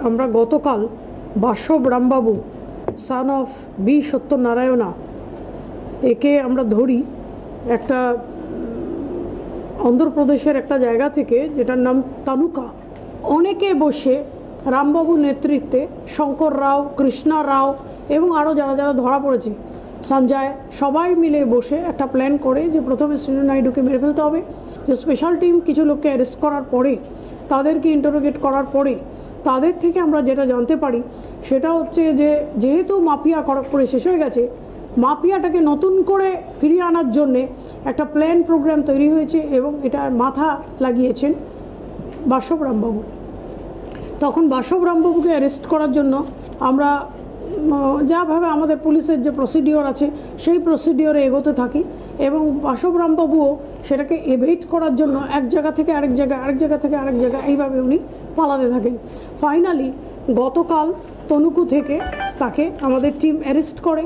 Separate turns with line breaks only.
আমরা গতকাল বাসব রামবাবু son of B সত্যনারায়ণা একে আমরা ধরি একটা অন্ধ্রপ্রদেশের একটা জায়গা থেকে, যেটার নাম তানুকা। অনেকে বসে রামবাবুর নেতৃত্বে শঙ্কর রাও, কৃষ্ণা রাও এবং আরও যারা যারা ধরা পড়েছে, সঞ্জয়, সবাই মিলে বসে একটা প্ল্যান করে যে প্রথমে শ্রীনু নাইডুকে মেরে ফেলতে হবে। যে স্পেশাল টিম কিছু লোককে অ্যারেস্ট করার পরে, তাদেরকে ইন্টারোগেট করার পরে, তাদের থেকে আমরা যেটা জানতে পারি সেটা হচ্ছে যে যেহেতু মাফিয়া খড়গপুরে শেষ হয়ে গেছে, মাফিয়াটাকে নতুন করে ফিরিয়ে আনার জন্যে একটা প্ল্যান প্রোগ্রাম তৈরি হয়েছে এবং এটা মাথা লাগিয়েছেন বাসব রামবাবু। তখন বাসব রামবাবুকে অ্যারেস্ট করার জন্য আমরা যাভাবে আমাদের পুলিশের যে প্রসিডিওর আছে সেই প্রসিডিওরে এগোতে থাকি এবং বাসব রামবাবুও সেটাকে এভেইট করার জন্য এক জায়গা থেকে আরেক জায়গায়, আরেক জায়গা থেকে আরেক জায়গায় এইভাবে উনি পালাতে থাকেন। ফাইনালি গতকাল তনুকু থেকে তাকে আমাদের টিম অ্যারেস্ট করে।